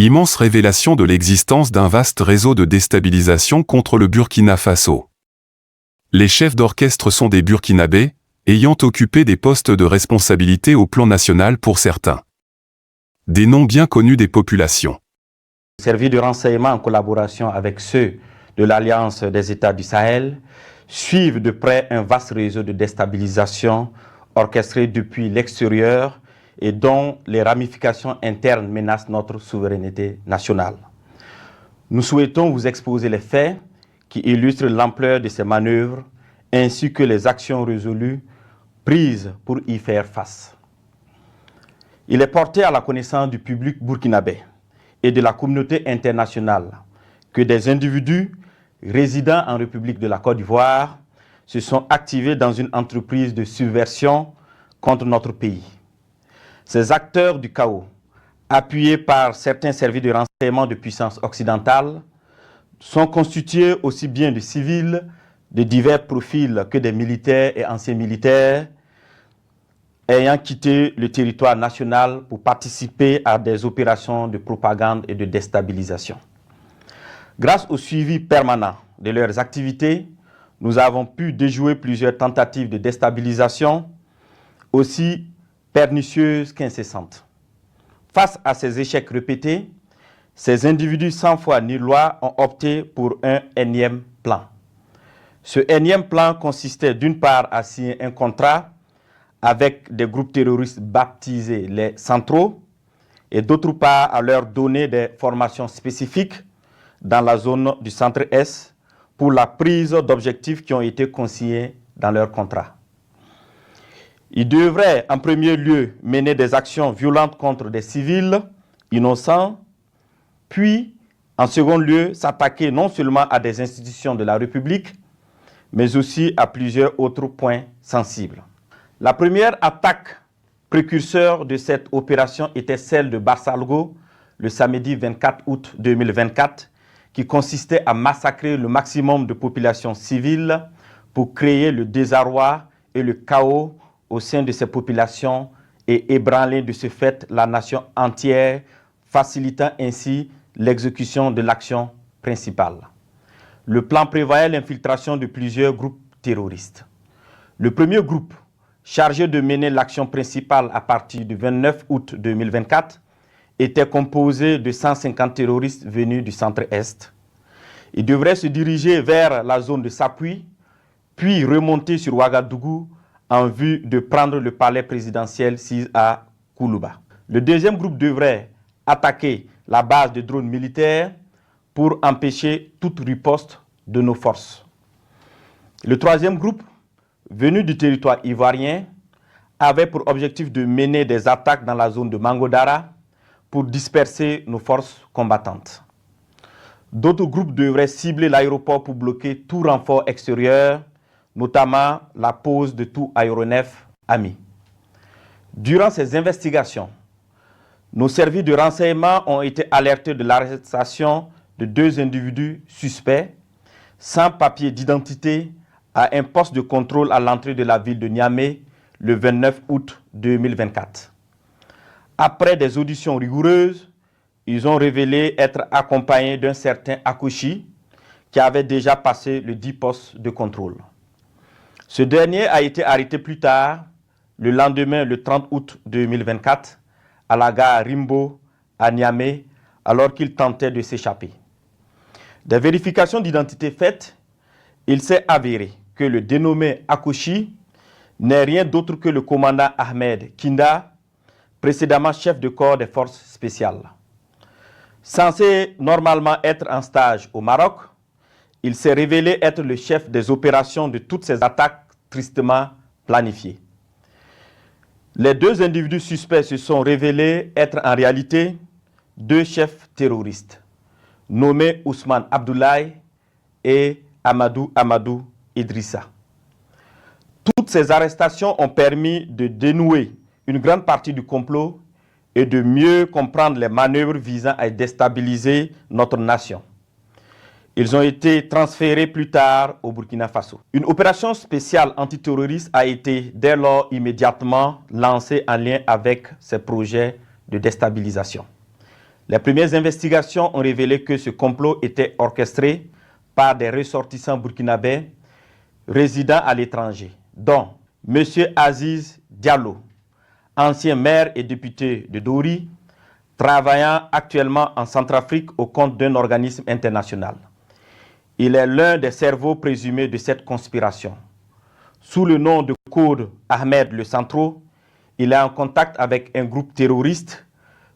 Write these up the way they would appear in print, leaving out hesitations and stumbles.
Immense révélation de l'existence d'un vaste réseau de déstabilisation contre le Burkina Faso. Les chefs d'orchestre sont des Burkinabés, ayant occupé des postes de responsabilité au plan national pour certains. Des noms bien connus des populations. Les services de renseignement en collaboration avec ceux de l'Alliance des États du Sahel suivent de près un vaste réseau de déstabilisation orchestré depuis l'extérieur et dont les ramifications internes menacent notre souveraineté nationale. Nous souhaitons vous exposer les faits qui illustrent l'ampleur de ces manœuvres ainsi que les actions résolues prises pour y faire face. Il est porté à la connaissance du public burkinabé et de la communauté internationale que des individus résidant en République de la Côte d'Ivoire se sont activés dans une entreprise de subversion contre notre pays. Ces acteurs du chaos, appuyés par certains services de renseignement de puissance occidentale, sont constitués aussi bien de civils de divers profils que des militaires et anciens militaires ayant quitté le territoire national pour participer à des opérations de propagande et de déstabilisation. Grâce au suivi permanent de leurs activités, nous avons pu déjouer plusieurs tentatives de déstabilisation, aussi pernicieuses qu'incessantes. Face à ces échecs répétés, ces individus sans foi ni loi ont opté pour un énième plan. Ce énième plan consistait d'une part à signer un contrat avec des groupes terroristes baptisés les centraux et d'autre part à leur donner des formations spécifiques dans la zone du centre-est pour la prise d'objectifs qui ont été consignés dans leur contrat. Ils devraient en premier lieu mener des actions violentes contre des civils innocents, puis en second lieu s'attaquer non seulement à des institutions de la République, mais aussi à plusieurs autres points sensibles. La première attaque précurseur de cette opération était celle de Barsalgo le samedi 24 août 2024, qui consistait à massacrer le maximum de populations civiles pour créer le désarroi et le chaos au sein de ces populations et ébranler de ce fait la nation entière, facilitant ainsi l'exécution de l'action principale. Le plan prévoyait l'infiltration de plusieurs groupes terroristes. Le premier groupe, chargé de mener l'action principale à partir du 29 août 2024, était composé de 150 terroristes venus du centre-est. Ils devraient se diriger vers la zone de Sapui, puis remonter sur Ouagadougou en vue de prendre le palais présidentiel à Koulouba. Le deuxième groupe devrait attaquer la base de drones militaires pour empêcher toute riposte de nos forces. Le troisième groupe, venu du territoire ivoirien, avait pour objectif de mener des attaques dans la zone de Mangodara pour disperser nos forces combattantes. D'autres groupes devraient cibler l'aéroport pour bloquer tout renfort extérieur, notamment la pose de tout aéronef ami. Durant ces investigations, nos services de renseignement ont été alertés de l'arrestation de 2 individus suspects sans papier d'identité à un poste de contrôle à l'entrée de la ville de Niamey le 29 août 2024. Après des auditions rigoureuses, ils ont révélé être accompagnés d'un certain Akouchi qui avait déjà passé le 10 postes de contrôle. Ce dernier a été arrêté plus tard, le lendemain, le 30 août 2024, à la gare Rimbo, à Niamey, alors qu'il tentait de s'échapper. Des vérifications d'identité faites, il s'est avéré que le dénommé Akouchi n'est rien d'autre que le commandant Ahmed Kinda, précédemment chef de corps des forces spéciales. Censé normalement être en stage au Maroc, il s'est révélé être le chef des opérations de toutes ces attaques tristement planifiées. Les 2 individus suspects se sont révélés être en réalité 2 chefs terroristes, nommés Ousmane Abdoulaye et Amadou Idrissa. Toutes ces arrestations ont permis de dénouer une grande partie du complot et de mieux comprendre les manœuvres visant à déstabiliser notre nation. Ils ont été transférés plus tard au Burkina Faso. Une opération spéciale antiterroriste a été dès lors immédiatement lancée en lien avec ces projets de déstabilisation. Les premières investigations ont révélé que ce complot était orchestré par des ressortissants burkinabés résidant à l'étranger, dont M. Aziz Diallo, ancien maire et député de Dori, travaillant actuellement en Centrafrique au compte d'un organisme international. Il est l'un des cerveaux présumés de cette conspiration. Sous le nom de code Ahmed le Centro, il est en contact avec un groupe terroriste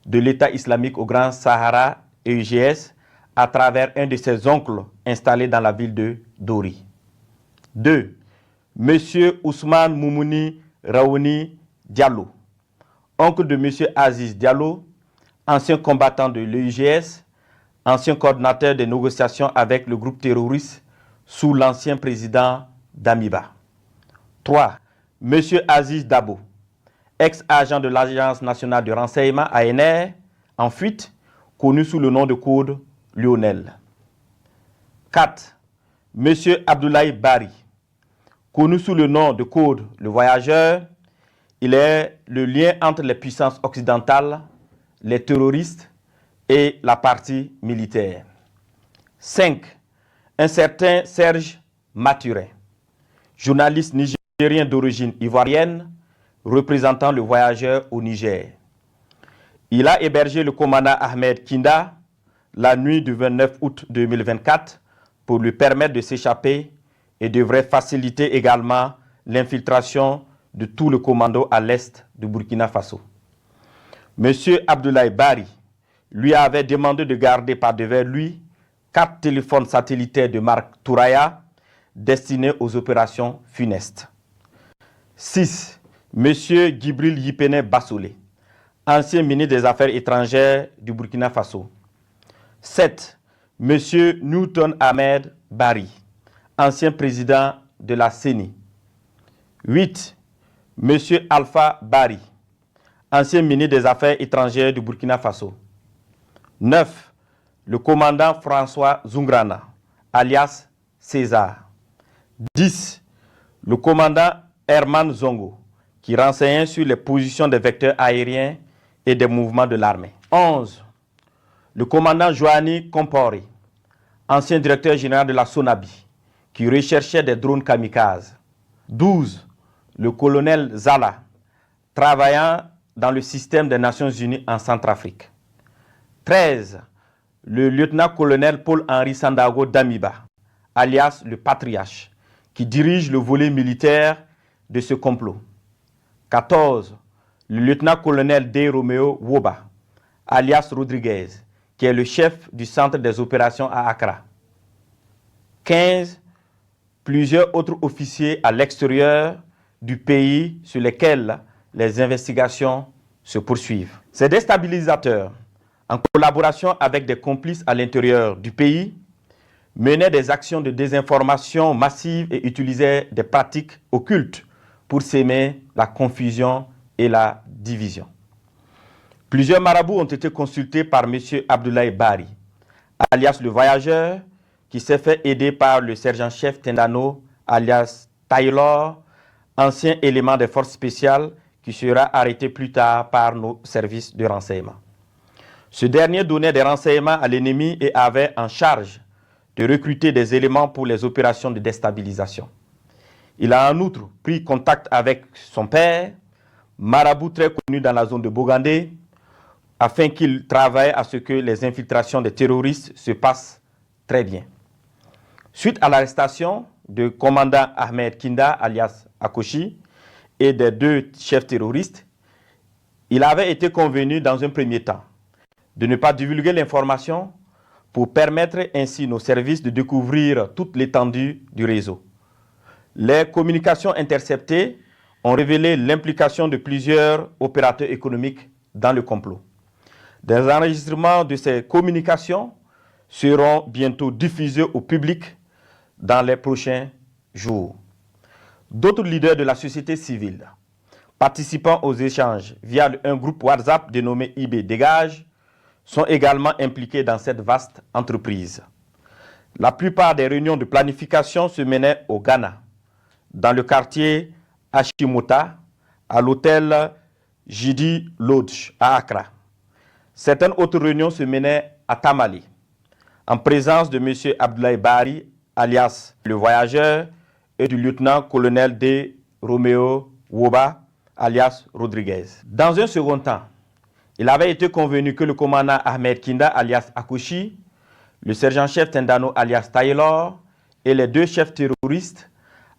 de l'État islamique au Grand Sahara, EUGS, à travers un de ses oncles installé dans la ville de Dori. 2. Monsieur Ousmane Moumouni Raouni Diallo, oncle de Monsieur Aziz Diallo, ancien combattant de l'EUGS, ancien coordinateur des négociations avec le groupe terroriste sous l'ancien président Damiba. 3. Monsieur Aziz Dabo, ex-agent de l'Agence nationale de renseignement ANR, en fuite, connu sous le nom de code Lionel. 4. Monsieur Abdoulaye Bari, connu sous le nom de code Le Voyageur, il est le lien entre les puissances occidentales, les terroristes et la partie militaire. 5. Un certain Serge Maturin, journaliste nigérien d'origine ivoirienne, représentant Le Voyageur au Niger. Il a hébergé le commandant Ahmed Kinda la nuit du 29 août 2024 pour lui permettre de s'échapper et devrait faciliter également l'infiltration de tout le commando à l'est du Burkina Faso. M. Abdoulaye Bari lui avait demandé de garder par devers lui 4 téléphones satellitaires de marque Touraya destinés aux opérations funestes. 6. M. Djibril Yipene Bassolé, ancien ministre des Affaires étrangères du Burkina Faso. 7. M. Newton Ahmed Bari, ancien président de la CENI. 8. M. Alpha Bari, ancien ministre des Affaires étrangères du Burkina Faso. 9. Le commandant François Zungrana, alias César. 10. Le commandant Herman Zongo, qui renseignait sur les positions des vecteurs aériens et des mouvements de l'armée. 11. Le commandant Joanny Kompori, ancien directeur général de la SONABI, qui recherchait des drones kamikazes. 12. Le colonel Zala, travaillant dans le système des Nations Unies en Centrafrique. 13. Le lieutenant-colonel Paul-Henri Sandago Damiba, alias le Patriarche, qui dirige le volet militaire de ce complot. 14. Le lieutenant-colonel D. Romeo Woba, alias Rodriguez, qui est le chef du centre des opérations à Accra. 15. Plusieurs autres officiers à l'extérieur du pays sur lesquels les investigations se poursuivent. Ces déstabilisateurs, en collaboration avec des complices à l'intérieur du pays, menaient des actions de désinformation massive et utilisaient des pratiques occultes pour s'aimer la confusion et la division. Plusieurs marabouts ont été consultés par M. Abdoulaye Bari, alias le Voyageur, qui s'est fait aider par le sergent-chef Tendano, alias Taylor, ancien élément des forces spéciales qui sera arrêté plus tard par nos services de renseignement. Ce dernier donnait des renseignements à l'ennemi et avait en charge de recruter des éléments pour les opérations de déstabilisation. Il a en outre pris contact avec son père, marabout très connu dans la zone de Bogandé, afin qu'il travaille à ce que les infiltrations des terroristes se passent très bien. Suite à l'arrestation du commandant Ahmed Kinda, alias Akoshi, et des 2 chefs terroristes, il avait été convenu dans un premier temps de ne pas divulguer l'information pour permettre ainsi nos services de découvrir toute l'étendue du réseau. Les communications interceptées ont révélé l'implication de plusieurs opérateurs économiques dans le complot. Des enregistrements de ces communications seront bientôt diffusés au public dans les prochains jours. D'autres leaders de la société civile participant aux échanges via un groupe WhatsApp dénommé IB Dégage sont également impliqués dans cette vaste entreprise. La plupart des réunions de planification se menaient au Ghana, dans le quartier Ashimota, à l'hôtel Jidi Lodge à Accra. Certaines autres réunions se menaient à Tamale, en présence de M. Abdoulaye Bari, alias le voyageur, et du lieutenant-colonel D. Romeo Woba, alias Rodriguez. Dans un second temps, il avait été convenu que le commandant Ahmed Kinda, alias Akouchi, le sergent-chef Tendano, alias Taylor, et les deux chefs terroristes,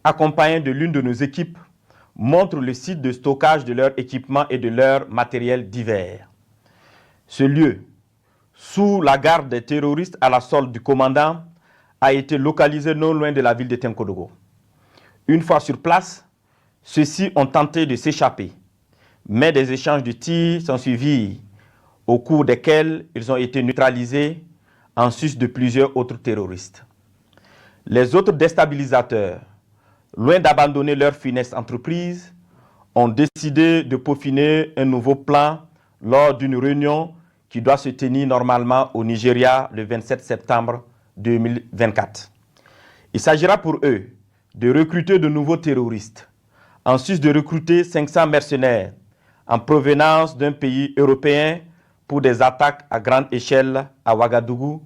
accompagnés de l'une de nos équipes, montrent le site de stockage de leurs équipements et de leurs matériels divers. Ce lieu, sous la garde des terroristes à la solde du commandant, a été localisé non loin de la ville de Tenkodogo. Une fois sur place, ceux-ci ont tenté de s'échapper, mais des échanges de tirs sont suivis, au cours desquels ils ont été neutralisés en sus de plusieurs autres terroristes. Les autres déstabilisateurs, loin d'abandonner leur funeste entreprise, ont décidé de peaufiner un nouveau plan lors d'une réunion qui doit se tenir normalement au Nigeria le 27 septembre 2024. Il s'agira pour eux de recruter de nouveaux terroristes, en sus de recruter 500 mercenaires en provenance d'un pays européen pour des attaques à grande échelle à Ouagadougou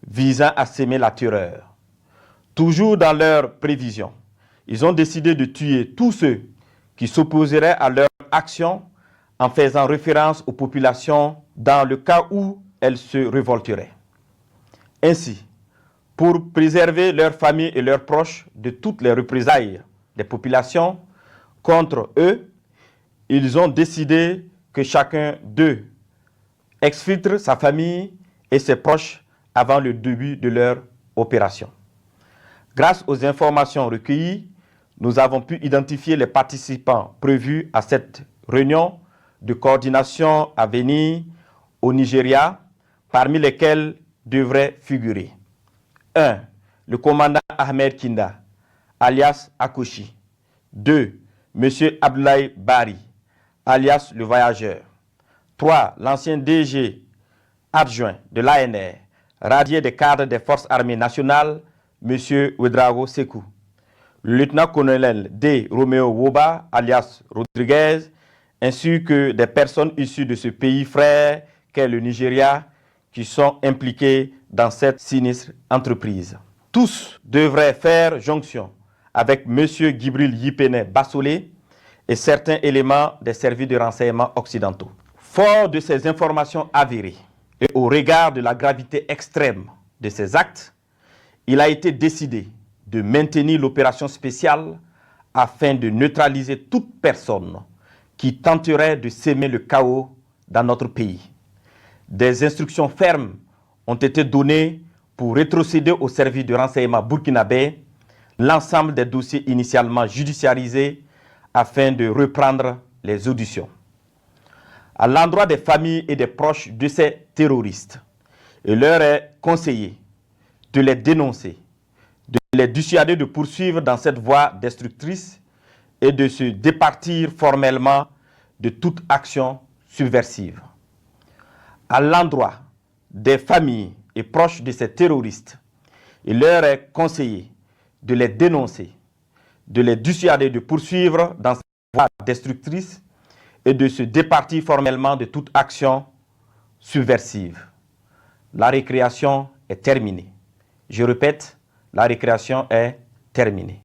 visant à semer la terreur. Toujours dans leurs prévisions, ils ont décidé de tuer tous ceux qui s'opposeraient à leur action en faisant référence aux populations dans le cas où elles se révolteraient. Ainsi, pour préserver leurs familles et leurs proches de toutes les représailles des populations contre eux, ils ont décidé que chacun d'eux exfiltre sa famille et ses proches avant le début de leur opération. Grâce aux informations recueillies, nous avons pu identifier les participants prévus à cette réunion de coordination à venir au Nigeria, parmi lesquels devraient figurer 1. Le commandant Ahmed Kinda, alias Akouchi. 2. M. Abdoulaye Bari, alias le voyageur. 3. L'ancien DG adjoint de l'ANR, radié des cadres des forces armées nationales, M. Ouedraogo Sekou. Le lieutenant-colonel D. Romeo Woba, alias Rodriguez, ainsi que des personnes issues de ce pays frère qu'est le Nigeria, qui sont impliqués dans cette sinistre entreprise. Tous devraient faire jonction avec M. Gibril Yipene Bassolé et certains éléments des services de renseignement occidentaux. Fort de ces informations avérées et au regard de la gravité extrême de ces actes, il a été décidé de maintenir l'opération spéciale afin de neutraliser toute personne qui tenterait de semer le chaos dans notre pays. Des instructions fermes ont été données pour rétrocéder au service de renseignement burkinabé l'ensemble des dossiers initialement judiciarisés afin de reprendre les auditions. À l'endroit des familles et des proches de ces terroristes, il leur est conseillé de les dénoncer, de les dissuader de poursuivre dans cette voie destructrice et de se départir formellement de toute action subversive. À l'endroit des familles et proches de ces terroristes, il leur est conseillé de les dénoncer, de les dissuader de poursuivre dans cette voie destructrice et de se départir formellement de toute action subversive. La récréation est terminée. Je répète, la récréation est terminée.